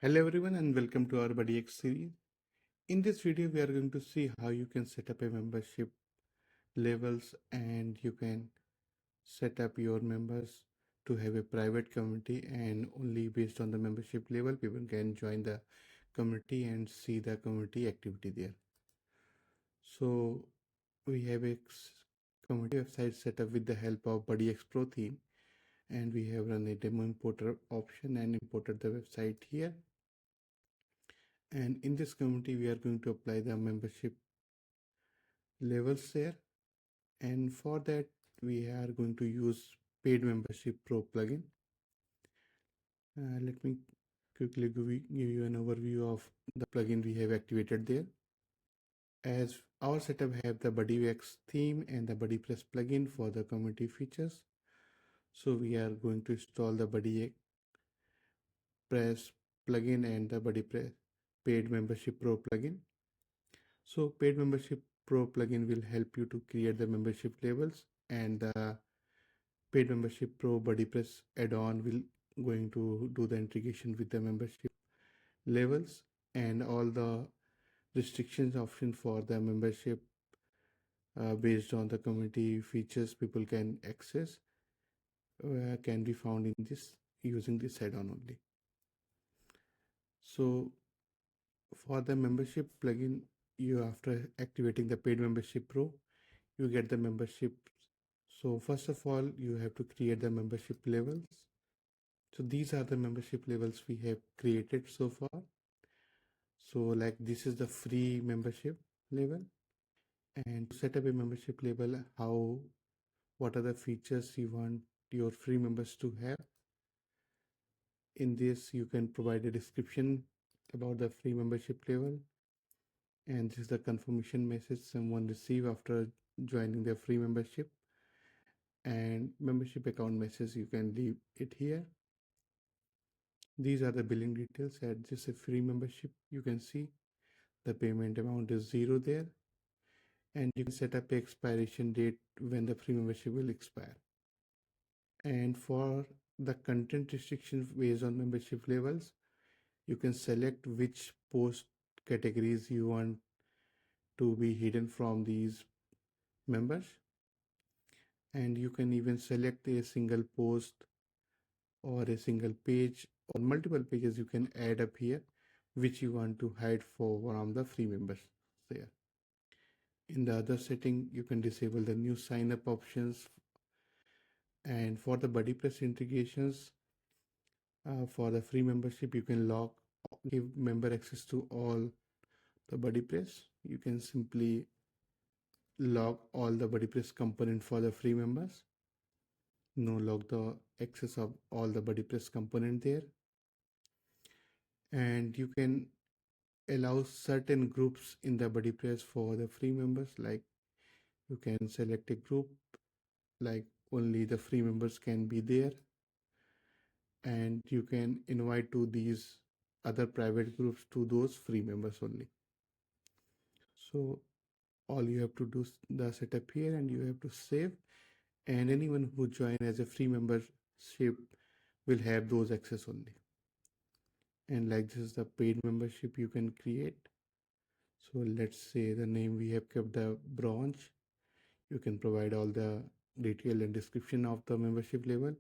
Hello everyone and welcome to our BuddyX series. In this video we are going to see how you can set up a membership levels and you can set up your members to have a private community, and only based on the membership level people can join the community and see the community activity there. So we have a community website set up with the help of BuddyX Pro Theme, and we have run a demo importer option and imported the website here. And in this community we are going to apply the membership levels there, and for that we are going to use paid membership pro plugin. Let me quickly give you an overview of the plugin we have activated there. As our setup have the BuddyX theme and the BuddyPress plugin for the community features, so we are going to install the BuddyX plugin and the BuddyPress paid membership pro plugin. So paid membership pro plugin will help you to create the membership levels, and the paid membership pro BuddyPress add-on will going to do the integration with the membership levels, and all the restrictions option for the membership based on the community features people can access can be found in this using this add-on only. So for the membership plugin, you after activating the paid membership pro, you get the membership. So first of all you have to create the membership levels. So these are the membership levels we have created so far. So like this is the free membership level, and to set up a membership level, what are the features you want your free members to have. In this you can provide a description about the free membership level, and this is the confirmation message someone receive after joining their free membership, and membership account message you can leave it here. These are the billing details. At this a free membership, you can see the payment amount is 0 there, and you can set up a expiration date when the free membership will expire. And for the content restrictions based on membership levels, you can select which post categories you want to be hidden from these members, and you can even select a single post or a single page or multiple pages you can add up here which you want to hide for from the free members there. In the other setting you can disable the new sign up options, and for the BuddyPress integrations for the free membership you can give member access to all the BuddyPress. You can simply log all the BuddyPress component for the free members, no log the access of all the BuddyPress component there, and you can allow certain groups in the BuddyPress for the free members. Like you can select a group like only the free members can be there, and you can invite to these other private groups to those free members only. So all you have to do is the setup here, and you have to save, and anyone who join as a free membership will have those access only. And like this is the paid membership you can create. So let's say the name we have kept the bronze. You can provide all the detail and description of the membership level.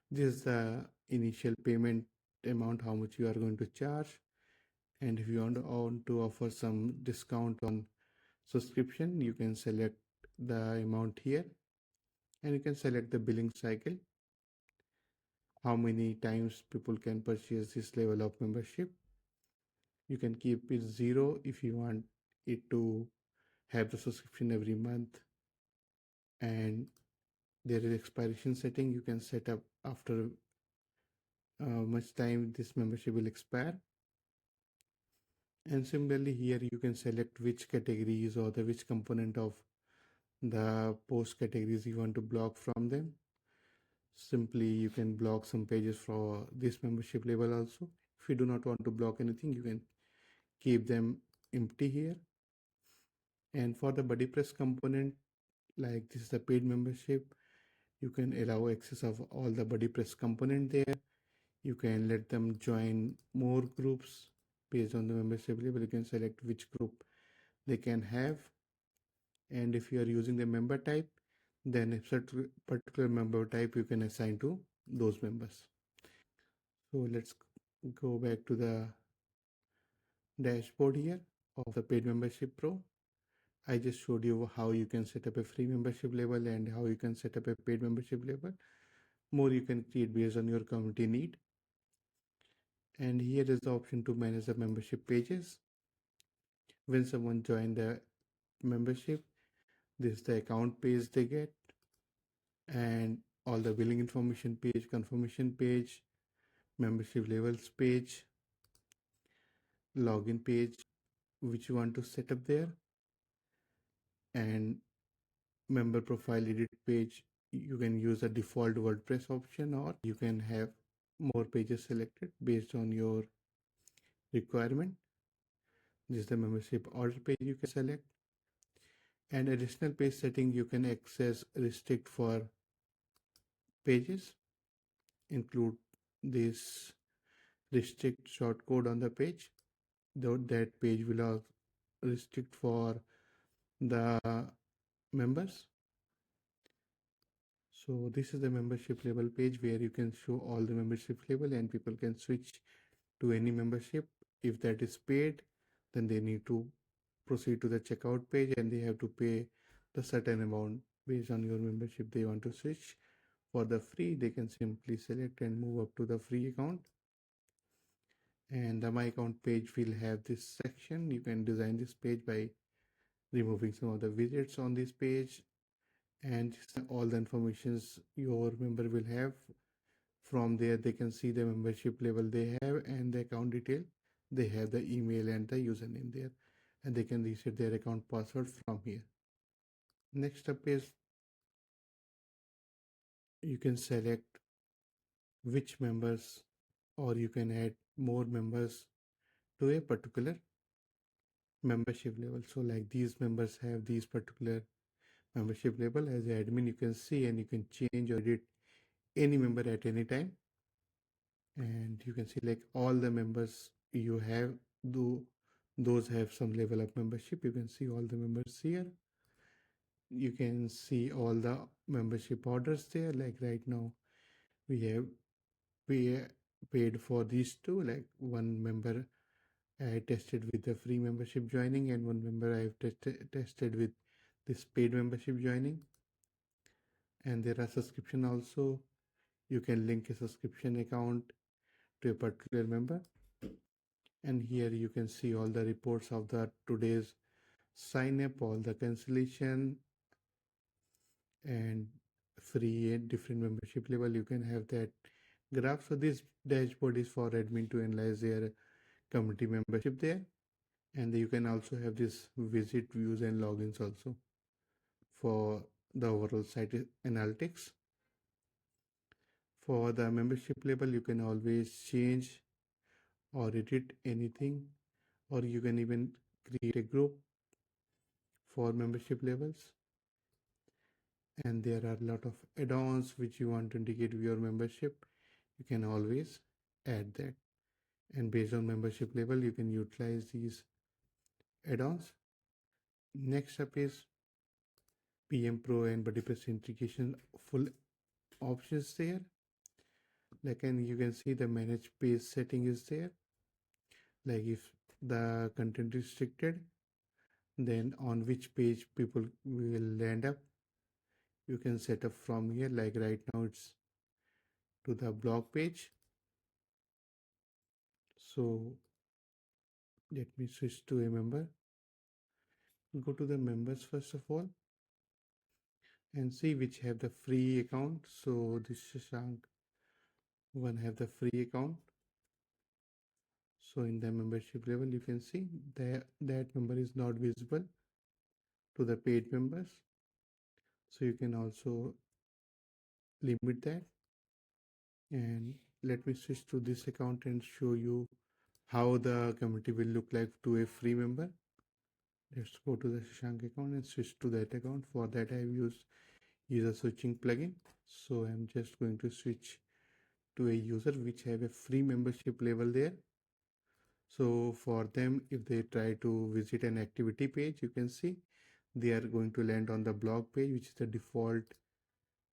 This is the initial payment amount, how much you are going to charge, and if you want to offer some discount on subscription, you can select the amount here, and you can select the billing cycle, how many times people can purchase this level of membership. You can keep it 0 if you want it to have the subscription every month, and there is expiration setting. You can set up after much time this membership will expire. And similarly here you can select which categories or the which component of the post categories you want to block from them. Simply you can block some pages for this membership level also. If you do not want to block anything, you can keep them empty here. And for the BuddyPress component, like this is the paid membership, you can allow access of all the BuddyPress component there. You can let them join more groups based on the membership level. You can select which group they can have, and if you are using the member type, then a particular member type you can assign to those members. So let's go back to the dashboard here of the paid membership pro. I just showed you how you can set up a free membership level and how you can set up a paid membership level. More you can create based on your community need. And here is the option to manage the membership pages. When someone joins the membership, this is the account page they get, and all the billing information page, confirmation page, membership levels page, login page which you want to set up there, and member profile edit page. You can use a default WordPress option, or you can have more pages selected based on your requirement. This is the membership order page you can select, and additional page setting you can access restrict for pages, include this restrict shortcode on the page, though that page will restrict for the members. So this is the membership level page where you can show all the membership level and people can switch to any membership. If that is paid, then they need to proceed to the checkout page and they have to pay the certain amount based on your membership they want to switch. For the free, they can simply select and move up to the free account. And the my account page will have this section. You can design this page by removing some of the widgets on this page, and all the informations your member will have. From there they can see the membership level they have and the account detail. They have the email and the username there, and they can reset their account password from here. Next up is you can select which members, or you can add more members to a particular membership level. So like these members have these particular membership level. As an admin you can see and you can change or edit any member at any time, and you can see like all the members you have, though those have some level of membership. You can see all the members here. You can see all the membership orders there. Like right now we have paid for these two, like one member I tested with the free membership joining, and one member I have tested with this paid membership joining. And there are subscription also. You can link a subscription account to a particular member, and here you can see all the reports of the today's sign up, all the cancellation, and free and different membership level. You can have that graph. So this dashboard is for admin to analyze their community membership there, and you can also have this visit views and logins also for the overall site analytics. For the membership level you can always change or edit anything, or you can even create a group for membership levels. And there are a lot of add-ons which you want to indicate your membership. You can always add that, and based on membership level you can utilize these add-ons. Next up is PM Pro and BuddyPress integration full options there. Like, and you can see the manage page setting is there. Like if the content is restricted, then on which page people will land up, you can set up from here. Like right now it's to the blog page. So let me switch to a member. Go to the members first of all and see which have the free account. So this Shashank one have the free account. So in the membership level you can see that member is not visible to the paid members. So you can also limit that. And let me switch to this account and show you how the community will look like to a free member. Let's go to the Shashank account and switch to that account. For that I have used user switching plugin. So I'm just going to switch to a user which have a free membership level there. So for them, if they try to visit an activity page, you can see they are going to land on the blog page, which is the default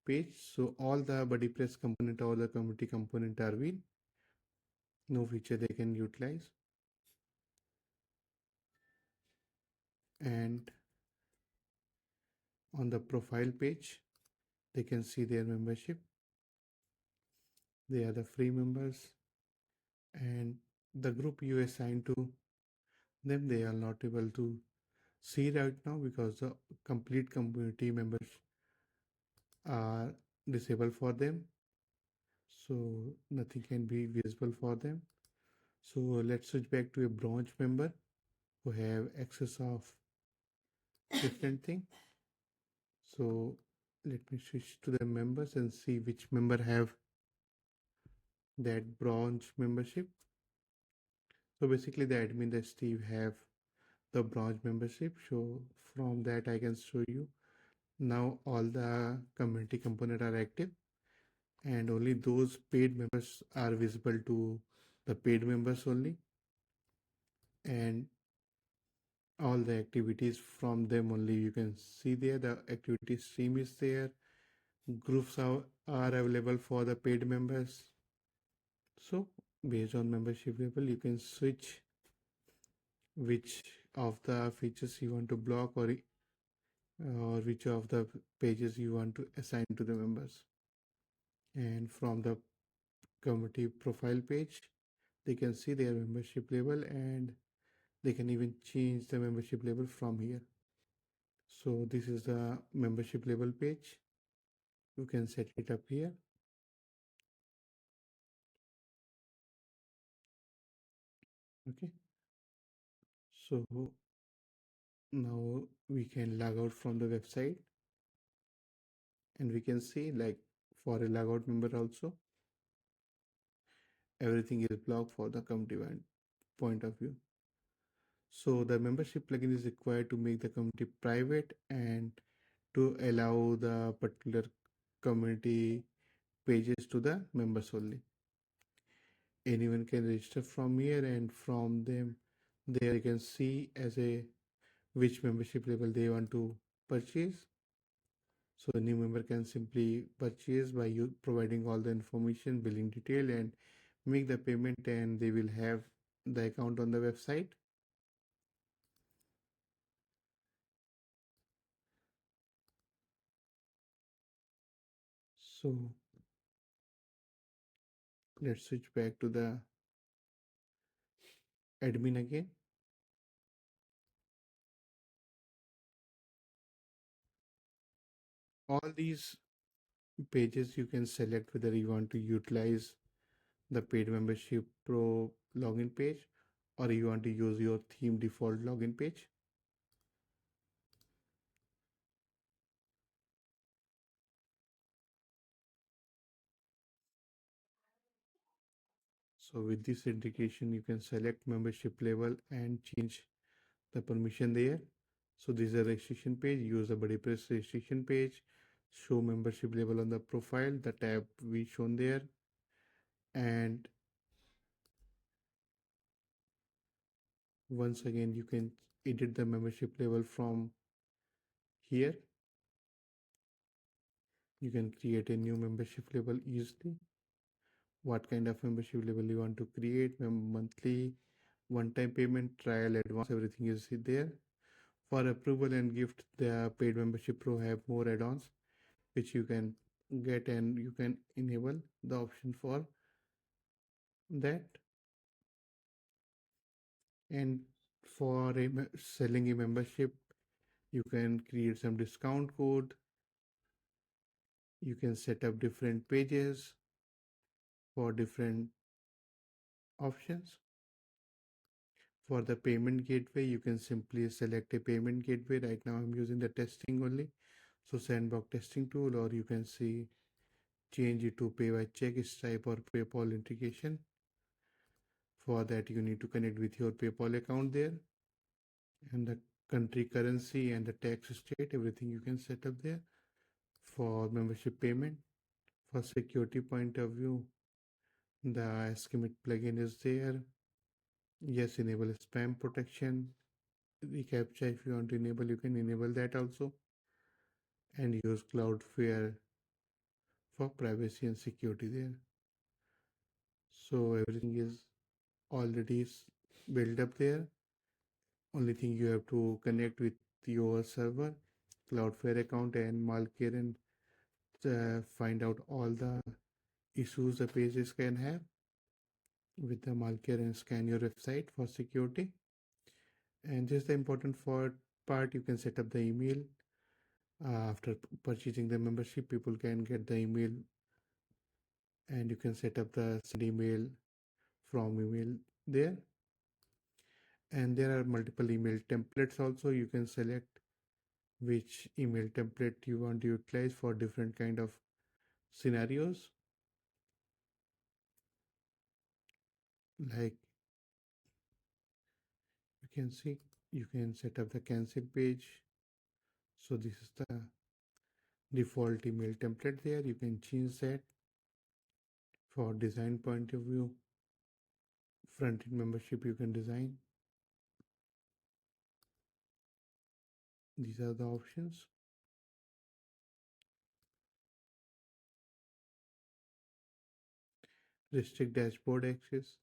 page. So all the BuddyPress component or the community component are with no feature they can utilize. And on the profile page, they can see their membership. They are the free members, and the group you assign to them, they are not able to see right now because the complete community members are disabled for them. So nothing can be visible for them. So let's switch back to a bronze member who have access of different thing. So let me switch to the members and see which member have that bronze membership. So basically the admin, the Steve have the bronze membership. So from that I can show you now all the community component are active and only those paid members are visible to the paid members only, and all the activities from them only you can see there. The activity stream is there, groups are available for the paid members. So based on membership level you can switch which of the features you want to block, or which of the pages you want to assign to the members. And from the community profile page they can see their membership level, and they can even change the membership level from here. So this is the membership level page. You can set it up here. Okay, so now we can log out from the website, and we can see like for a logout member also everything is blocked for the community point of view. So the membership plugin is required to make the community private and to allow the particular community pages to the members only. Anyone can register from here, and from them there you can see as a which membership level they want to purchase. So the new member can simply purchase by you providing all the information, billing detail, and make the payment, and they will have the account on the website. So let's switch back to the admin again. All these pages you can select whether you want to utilize the paid membership pro login page or you want to use your theme default login page. So with this indication you can select membership level and change the permission there. So this is a registration page. Use the BuddyPress registration page. Show membership level on the profile, the tab we shown there, and once again you can edit the membership level from here. You can create a new membership level easily. What kind of membership level you want to create, monthly, one-time payment, trial, advance, everything is there. For approval and gift, the paid membership pro have more add-ons which you can get, and you can enable the option for that. And for selling a membership you can create some discount code. You can set up different pages for different options. For the payment gateway you can simply select a payment gateway. Right now I'm using the testing only, so sandbox testing tool, or you can see change it to pay by check, Stripe, or PayPal integration. For that you need to connect with your PayPal account there, and the country currency and the tax state, everything you can set up there. For membership payment, for security point of view, The estimate plugin is there. Yes, enable spam protection. ReCAPTCHA, if you want to enable, you can enable that also. And use Cloudflare for privacy and security there. So everything is already built up there. Only thing you have to connect with your server, Cloudflare account and Malware, and find out all the issues the pages can have with the Malware and scan your website for security. And just the important part, you can set up the email. After purchasing the membership, people can get the email, and you can set up the send email from email there. And there are multiple email templates also. You can select which email template you want to utilize for different kind of scenarios. Like you can see, you can set up the cancel page. So this is the default email template there. You can change that for design point of view. Front end membership you can design. These are the options. Restrict dashboard access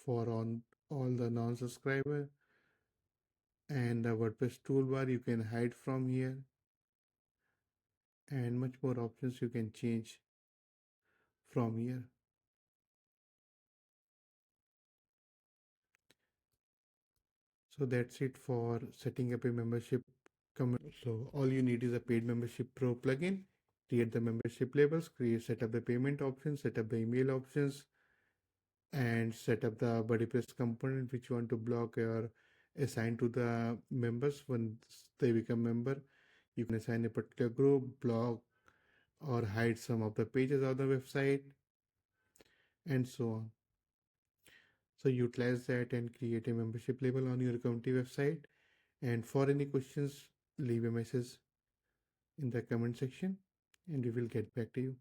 for on all the non-subscriber, and the WordPress toolbar you can hide from here, and much more options you can change from here. So that's it for setting up a membership. So all you need is a paid membership pro plugin. Create the membership labels, set up the payment options, set up the email options, and set up the BuddyPress component which you want to block or assign to the members once they become member. You can assign a particular group, block or hide some of the pages of the website, and so on. So utilize that and create a membership label on your company website. And for any questions, leave a message in the comment section and we will get back to you.